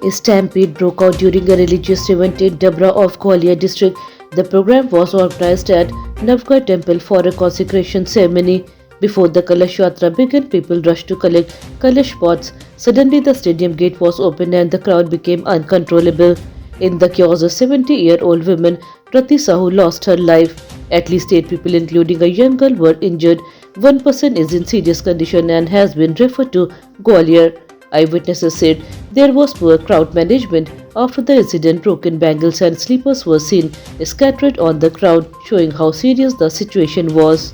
A stampede broke out during a religious event in Dabra of Gwalior district. The program was organized at Navgarh temple for a consecration ceremony. Before the Kalash Yatra began, people rushed to collect Kalash pots. Suddenly, the stadium gate was opened and the crowd became uncontrollable. In the chaos, a 70-year-old woman, Prati Sahu, lost her life. At least 8 people, including a young girl, were injured. One person is in serious condition and has been referred to Gwalior. Eyewitnesses said there was poor crowd management. After the incident, broken bangles and sleepers were seen scattered on the crowd, showing how serious the situation was.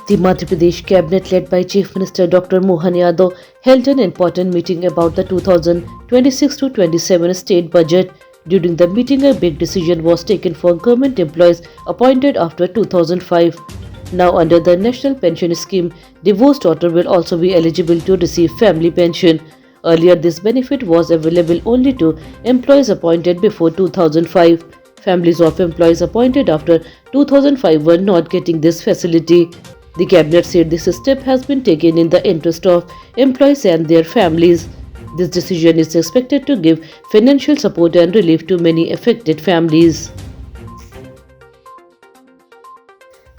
The Madhya Pradesh cabinet, led by Chief Minister Dr. Mohan Yadav, held an important meeting about the 2026-27 state budget. During the meeting, a big decision was taken for government employees appointed after 2005. Now, under the National Pension Scheme, divorced daughter will also be eligible to receive family pension. Earlier, this benefit was available only to employees appointed before 2005. Families of employees appointed after 2005 were not getting this facility. The cabinet said this step has been taken in the interest of employees and their families. This decision is expected to give financial support and relief to many affected families.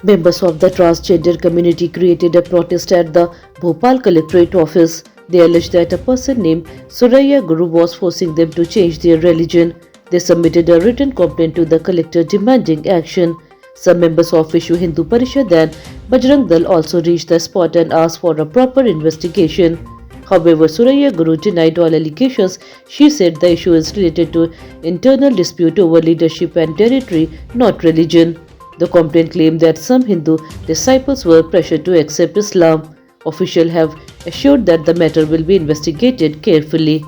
Members of the transgender community created a protest at the Bhopal Collectorate office. They alleged that a person named Suraya Guru was forcing them to change their religion. They submitted a written complaint to the collector demanding action. Some members of Vishwa Hindu Parishad and Bajrang Dal also reached the spot and asked for a proper investigation. However, Suraya Guru denied all allegations. She said the issue is related to internal dispute over leadership and territory, not religion. The complaint claimed that some Hindu disciples were pressured to accept Islam. Officials have assured that the matter will be investigated carefully.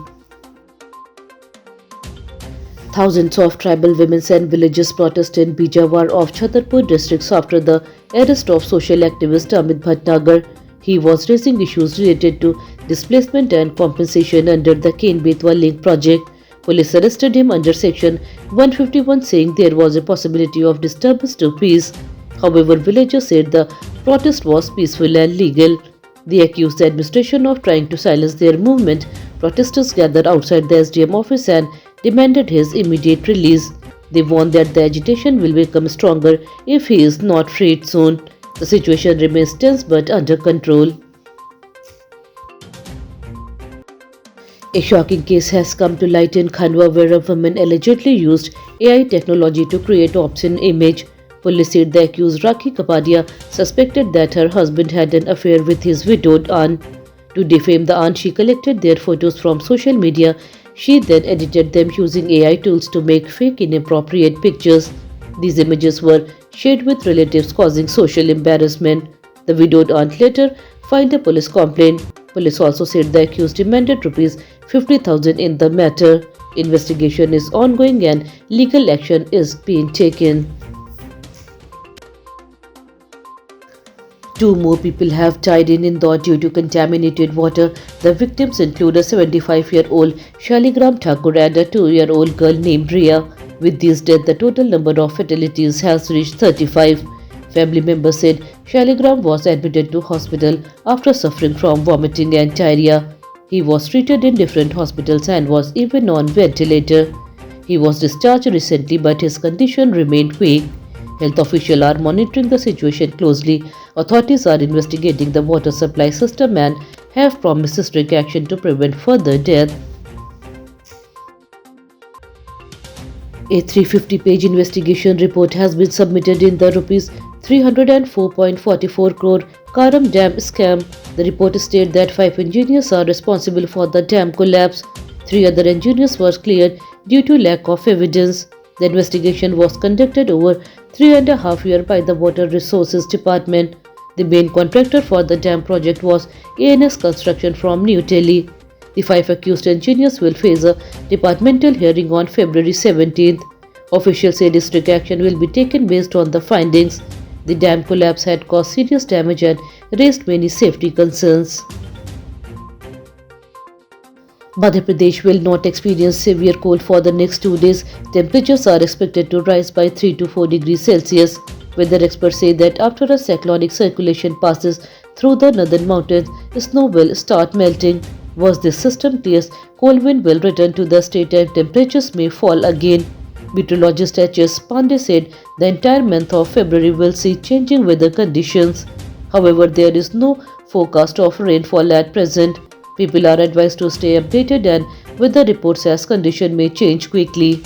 Thousands of tribal women and villages protested in Bijawar of Chhatarpur districts after the arrest of social activist Amit Bhatnagar. He was raising issues related to displacement and compensation under the Ken Betwa Link project. Police arrested him under Section 151, saying there was a possibility of disturbance to peace. However, villagers said the protest was peaceful and legal. They accused the administration of trying to silence their movement. Protesters gathered outside the SDM office and demanded his immediate release. They warned that the agitation will become stronger if he is not freed soon. The situation remains tense but under control. A shocking case has come to light in Khandwa where a woman allegedly used AI technology to create obscene image. Police said the accused Rakhi Kapadia suspected that her husband had an affair with his widowed aunt. To defame the aunt, she collected their photos from social media. She then edited them using AI tools to make fake inappropriate pictures. These images were shared with relatives, causing social embarrassment. The widowed aunt later filed a police complaint. Police also said the accused demanded Rs 50,000 in the matter. Investigation is ongoing and legal action is being taken. 2 more people have died in Indore due to contaminated water. The victims include a 75-year-old Shaligram Thakur and a 2-year-old girl named Riya. With these deaths, the total number of fatalities has reached 35. Family members said Shaligram was admitted to hospital after suffering from vomiting and diarrhea. He was treated in different hospitals and was even on ventilator. He was discharged recently, but his condition remained weak. Health officials are monitoring the situation closely. Authorities are investigating the water supply system and have promised strict action to prevent further death. A 350-page investigation report has been submitted in the Rs 304.44 crore Karam Dam scam. The report states that 5 engineers are responsible for the dam collapse. 3 other engineers were cleared due to lack of evidence. The investigation was conducted over 3.5 years by the Water Resources Department. The main contractor for the dam project was ANS Construction from New Delhi. The 5 accused engineers will face a departmental hearing on February 17th. Officials say district action will be taken based on the findings. The dam collapse had caused serious damage and raised many safety concerns. Madhya Pradesh will not experience severe cold for the next 2 days. Temperatures are expected to rise by 3 to 4 degrees Celsius. Weather experts say that after a cyclonic circulation passes through the northern mountains, snow will start melting. Once this system clears, cold wind will return to the state and temperatures may fall again. Meteorologist H.S. Pandey said the entire month of February will see changing weather conditions. However, there is no forecast of rainfall at present. People are advised to stay updated and weather reports as conditions may change quickly.